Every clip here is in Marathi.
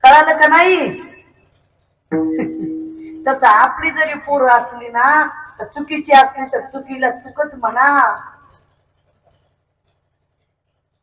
कळालं का नाही? तसं आपली जरी पोरं असली ना तर चुकीची असली तर चुकीला चुकच म्हणा.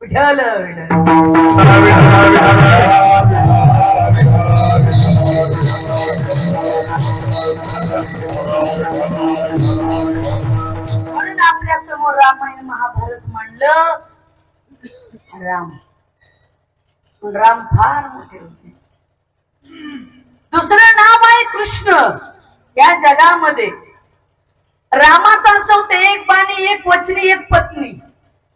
विठ्ठल म्हणून आपल्या समोर रामायण महाभारत मांडलं. राम फार मोठे होते. दुसरं नाव आहे कृष्ण. या जगामध्ये रामाचं असं होतं एक बाणी एक वचनी एक पत्नी,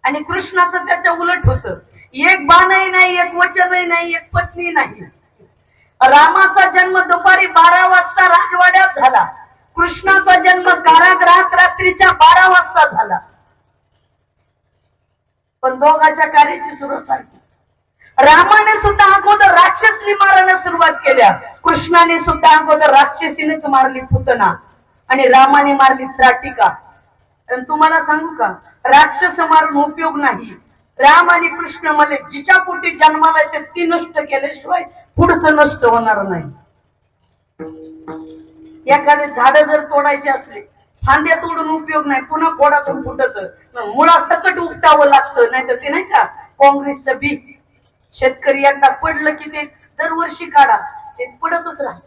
आणि कृष्णाचं त्याच्या उलट होतं. एक बाणही नाही, एक वचनही नाही, एक पत्नी नाही. रामाचा जन्म दुपारी 12 वाजता राजवाड्यात झाला. कृष्णाचा जन्म कारागृहात रात्रीच्या 12 वाजता झाला. पण दोघांच्या कार्याची सुरुवात आहे. रामाने सुद्धा अगोदर राक्षसी मारायला सुरुवात केल्या. कृष्णाने सुद्धा अगोदर राक्षसीनेच मारली पुतना, आणि रामाने मारली त्राटिका. पण तुम्हाला सांगू का, राक्षस मारून उपयोग नाही. राम आणि कृष्ण मला जिच्या पोटी जन्माला येते ती नष्ट केल्याशिवाय पुढचं नष्ट होणार नाही. एखादे झाड जर तोडायचे असले, फांद्या तोडून उपयोग नाही, पुन्हा खोडातून फुटत मुळा सकट उपटावं लागतं. नाही तर ते नाही का काँग्रेसचं बी, शेतकरी एकदा पडलं की ते दरवर्षी काढा, ते पडतच राहत.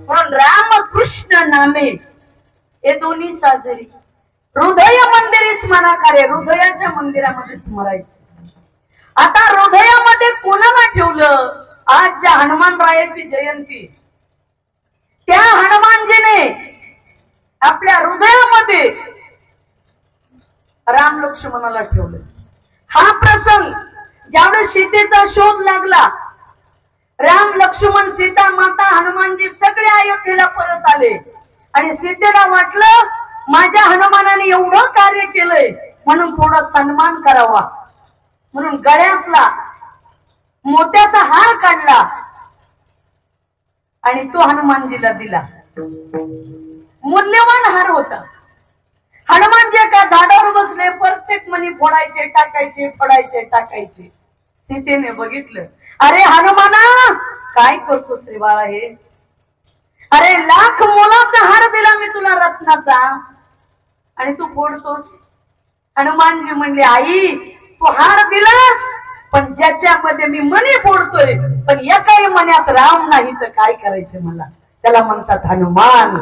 म्हणून राम कृष्ण नामे हे दोन्ही साजरी. हृदय मंदिरी स्मराकारे, हृदयाच्या मंदिरामध्ये स्मरायचं. आता हृदयामध्ये कोणाला ठेवलं? आज ज्या हनुमानरायाची जयंती, त्या हनुमानजीने आपल्या हृदयामध्ये राम लक्ष्मणाला ठेवलं. हा प्रसंग ज्यावेळेस सीतेचा शोध लागला, राम लक्ष्मण सीता माता हनुमानजी सगळे अयोध्येला परत आले, आणि सीतेला वाटलं माझ्या हनुमानाने एवढं कार्य केलंय म्हणून थोडा सन्मान करावा, म्हणून गळ्यातला मोत्याचा हार काढला आणि तो हनुमानजीला दिला. मूल्यवान हार होता. हनुमानजी एका झाडावर बसले, प्रत्येक मणी फोडायचे टाकायचे, फोडायचे टाकायचे. सीतेने बघितलं, अरे हनुमाना काय करतोस रे बाळा हे? अरे लाख मोलाचा हार दिला मी तुला रत्नाचा, आणि तू फोडतोस. हनुमानजी म्हणले, आई तू हार दिलास, पण ज्याच्यामध्ये मी मणी फोडतोय, पण एकाही मण्यात राम नाही तर काय करायचं मला? त्याला म्हणतात हनुमान.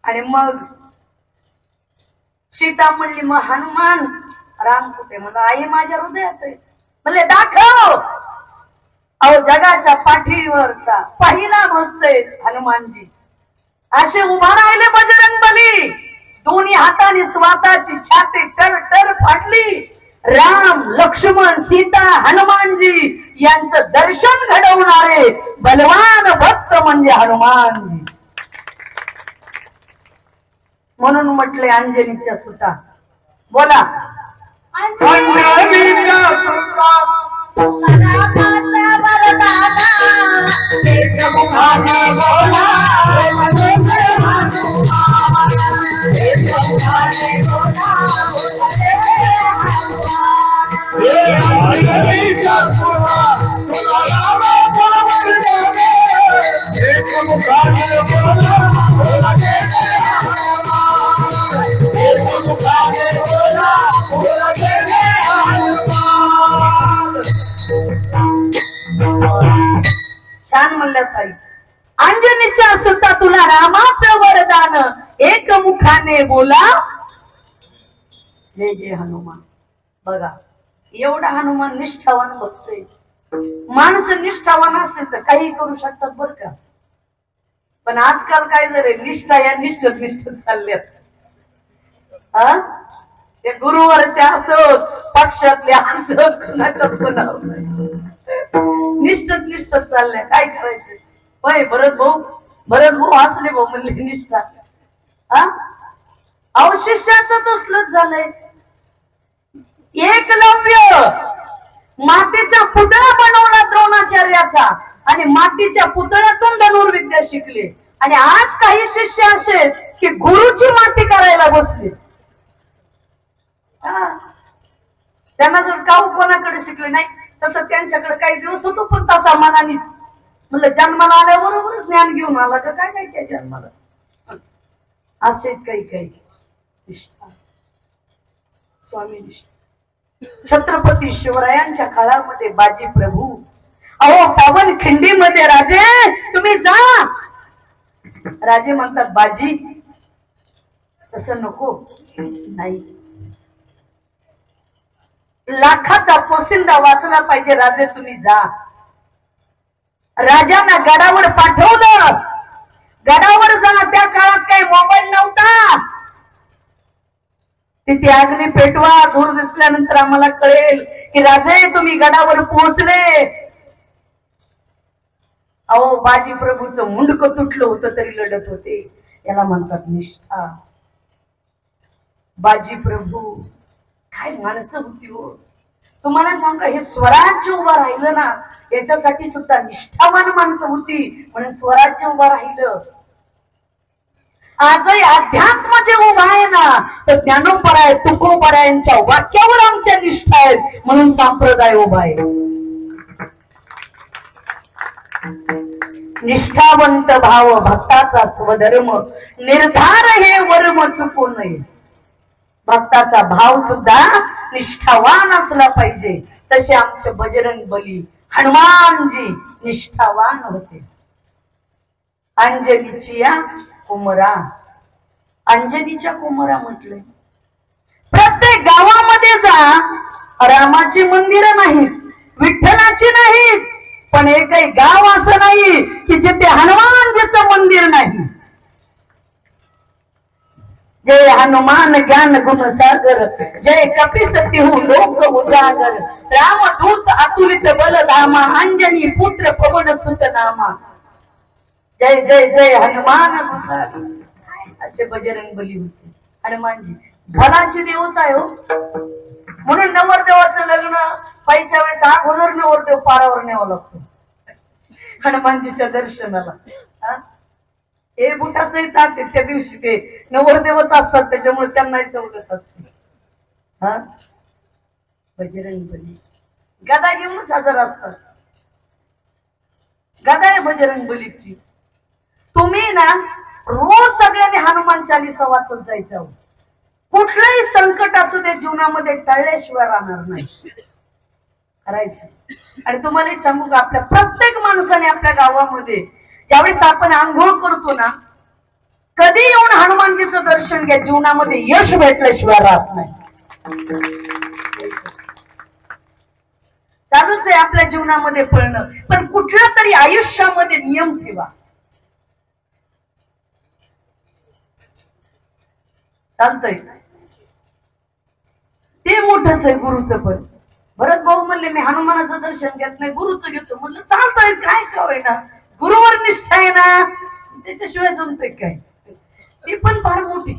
आणि मग सीता म्हणली, मग हनुमान राम कुठे? म्हणलं आई माझ्या हृदयात आहे. म्हणले दाखव. अहो जगाच्या पाठीवरचा पहिला भक्त आहे हनुमानजी. असे उभा राहिले बजरंगबली, दोन्ही हाताने स्वतःची छाती टर टर फाटली. राम लक्ष्मण सीता हनुमानजी यांचं दर्शन घडवणारे बलवान भक्त म्हणजे हनुमानजी. म्हणून म्हटले अंजनीच्या सुता. बोला अंजनीच्या सुता छान म्हणलं ताई. अंजनीच्या सुता तुला रामाचं वरदान, एक मुखाने बोला जय जय हनुमान. बघा एवढा हनुमान निष्ठावान बघतोय. माणसं निष्ठावान असेल तर काही करू शकतात बर का, पण आजकाल काय झालंय, निष्ठा या निष्ठत चालल्यात. ते गुरुवरच्या असोत, पक्षातल्या असोत, निष्ठत चालल्या. काय करायचं? होय भरत भाऊ हसले भाऊ म्हणले निष्ठा. शिष्याचं तसलंच झालंय. एकलव्य मातीचा पुतळा बनवला द्रोणाचार्याचा, आणि मातीच्या पुतळ्यातून धनुर्विद्या शिकले. आणि आज काही शिष्य असे की गुरुची माती करायला बसले. त्यांना जर काऊ कोणाकडे शिकले नाही तसं त्यांच्याकडे काही दिवस होतो पण तसा मनानेच म्हणलं जन्माला आल्याबरोबरच ज्ञान घेऊन आला का काय काय काय जन्माला असेच काही काही निष्ठा. स्वामी निष्ठा. छत्रपती शिवरायांच्या काळामध्ये बाजी प्रभू अहो पावन खिंडीमध्ये राजे तुम्ही जा. राजे म्हणतात बाजी तसं नको नाही. लाखाचा पोसिंदा वाचला पाहिजे राजे तुम्ही जा. राजांना गडावर पाठवलं. गडावर जा. त्या काळात काही मोबाईल नव्हता. तिथे अग्नी पेटवा. दूर दिसल्यानंतर आम्हाला कळेल की राजे तुम्ही गडावर पोहोचले. अहो बाजी प्रभूचं मुंडकं तुटलं होतं तरी लढत होते. याला म्हणतात निष्ठा. बाजी प्रभू काय माणसं होती हो. तुम्हाला सांगा हे स्वराज्य उभं राहिलं ना याच्यासाठी सुद्धा निष्ठावान माणसं होती म्हणून स्वराज्य उभं राहिलं. आजही अध्यात्म जे उभं आहे ना तर ज्ञानोपराय तुकोबरायांच्या वाक्यावर आमच्या निष्ठा आहेत म्हणून संप्रदाय उभा आहे. निष्ठावंत भाव भक्ताचा स्वधर्म निर्धार हे वर्म चुकू नये. भक्ताचा भाव सुद्धा निष्ठावान असला पाहिजे. तसे आमचे बजरंग बली हनुमानजी निष्ठावान होते. अंजनीची या कुमरा. अंजनीच्या कुमरा म्हटले. प्रत्येक गावामध्ये जा रामाची मंदिरं नाहीत विठ्ठलाची नाहीत पण एकही गाव असं नाही की जिथे हनुमानजीचं मंदिर नाही. जय हनुमान ज्ञान गुण सागर जय कपिसती हूँ लोक उजागर रामदूत अतुलित बल धामा अंजनी पुत्र पवन सुत नामा. जय जय जय हनुमान असे बजरंग बली होते. हनुमानजी बलाची देवता आहे हो. म्हणून नवरदेवाचं लग्न पाहिच्या वेळेस अगोदर नवरदेव पारावर न्यावं लागतो हनुमानजीच्या दर्शनाला. हे बुटाचे येतात त्या दिवशी ते नवरदेवच असतात त्याच्यामुळे त्यांनाही सवलत असते. हा बजरंग बली गदा घेऊनच हजर असतात. गदा आहे बजरंग बलीची. तुम्ही ना रोज सगळ्यांनी हनुमान चालीसा वाचत जायचं. कुठलंही संकट असू दे जीवनामध्ये टळल्याशिवाय राहणार नाही करायचं. आणि तुम्हाला एक सांगू का आपल्या प्रत्येक माणसाने आपल्या गावामध्ये ज्यावेळेस आपण आंघोळ करतो ना कधी येऊन हनुमानजीचं दर्शन घ्या. जीवनामध्ये यश भेटल्याशिवाय राहत नाही. चालूच आहे आपल्या जीवनामध्ये पळणं पण कुठल्या तरी आयुष्यामध्ये नियम ठेवा. चालतंय ते मोठंच आहे गुरुचं. पण भरत भाऊ म्हणले मी हनुमानाचं दर्शन घेत नाही गुरुचं घेतो. म्हणलं चालतंय काय काय ना गुरुवर निष्ठा आहे ना त्याच्याशिवाय जमतंय काय. ती पण फार मोठी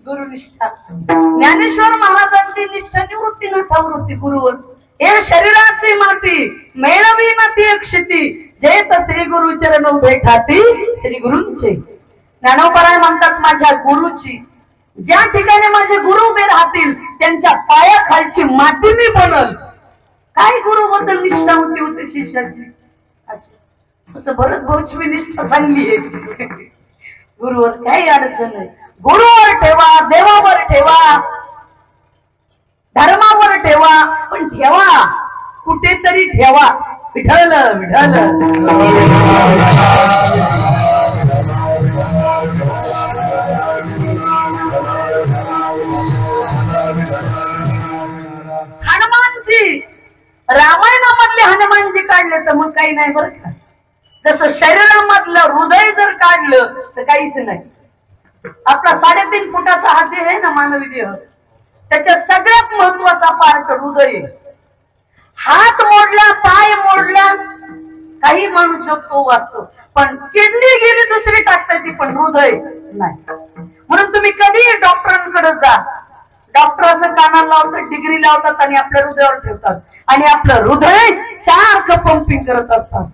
गुरुनिष्ठा. ज्ञानेश्वर महाराजांची निष्ठा निवृत्ती नठावृत्ती गुरुवर. हे शरीराची माती मेळवी ना ती अक्षती जयत श्री गुरु चरण भेटाती श्री गुरूंचे. ज्ञानोबराय म्हणतात माझ्या गुरुची ज्या ठिकाणी माझे गुरु उभे राहतील त्यांच्या पायाखालची माती मी बनल. काय गुरु बद्दल निष्ठा होती होती शिष्याची. असं भरत भाऊची निष्ठा चांगली आहे. गुरुवर काही अडचण नाही. गुरुवर ठेवा देवावर ठेवा धर्मावर ठेवा पण ठेवा कुठेतरी ठेवा. विठ्ठल विठ्ठल. हनुमानजी रामायणामधले हनुमानजी काढले तर मग काही नाही बरं का. जसं शरीरामधलं हृदय जर काढलं तर काहीच नाही. आपला 3.5 फुटाचा हा देह आहे ना मानवी देह त्याच्यात सगळ्यात महत्वाचा पार्ट हृदय. हात मोडला पाय मोडला काही माणूस जगतो वाचतो पण किडनी गेली दुसरी टाकता ती पण हृदय नाही. म्हणून तुम्ही कधी डॉक्टरांकडे जा. डॉक्टर असं कानाला लावतात डिग्री लावतात आणि आपल्या हृदयावर ठेवतात आणि आपलं हृदय सारखं पंपिंग करत असतं.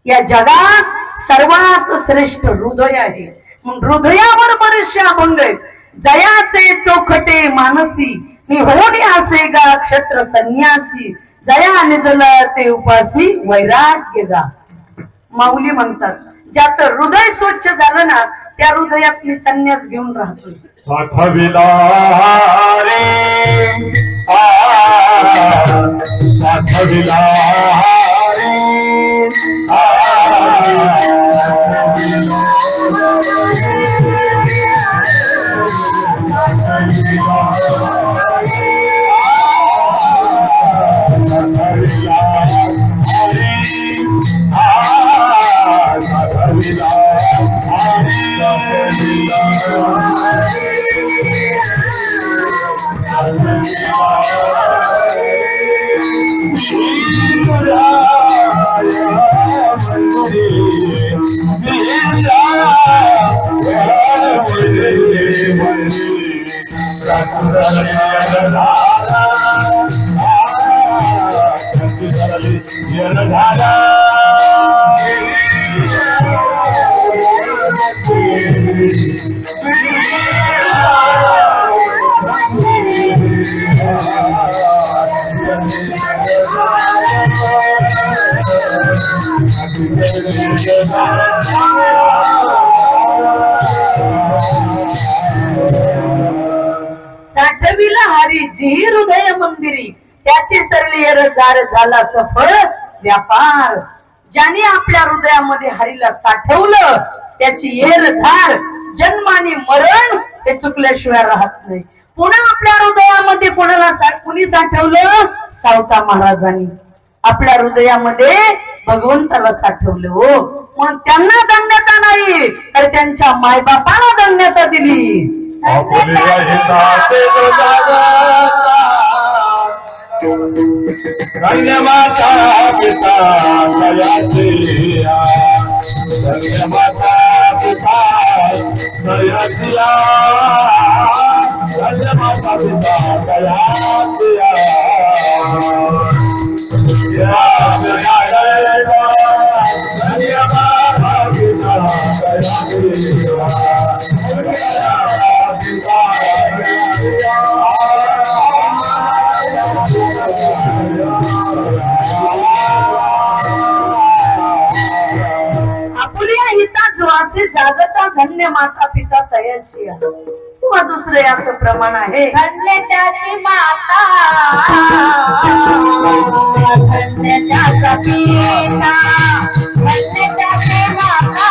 या जगात सर्वात श्रेष्ठ हृदय आहे. हृदयावर बरेचसे अभंग आहेत. जयाचे चोखटे मानसी मी होणे असे गा क्षत्र संन्यासी जया निजल ते उपासी वैराग्य गा. माऊली म्हणतात ज्याचं हृदय स्वच्छ झालं ना त्या हृदयात मी संन्यास घेऊन राहतो. साठविला रे साठविला साठविला हरी जी हृदय मंदिरी त्याची सरली एरजार झाला सफळ व्यापार. ज्याने आपल्या हृदयामध्ये हरीला साठवलं त्याची एरधार जन्माने मरण हे चुकल्याशिवाय राहत नाही. पुन्हा आपल्या हृदयामध्ये कोणाला कुणी साठवलं? सावता महाराजांनी आपल्या हृदयामध्ये भगवंताला साठवलं. हो मग त्यांना दंडता नाही तर त्यांच्या मायबापाला दंडता दिली. माता पिता दयाचिया माता पिता दयाचिया माता पिता दयाचिया आपुल्या हिता ज्वासे जागता धन्य माता पिता तयाची किंवा दुसरे असं प्रमाण आहे. धन्य त्याची माता धन्य त्याचा पिता धन्य त्याची माता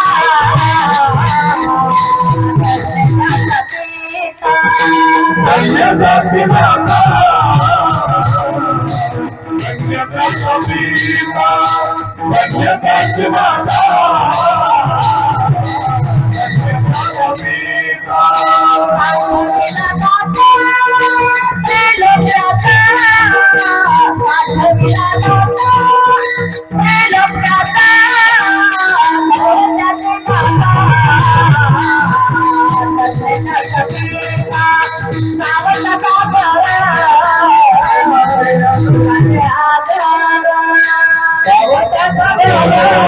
धन्य त्याचा पिता धन्य त्याची माता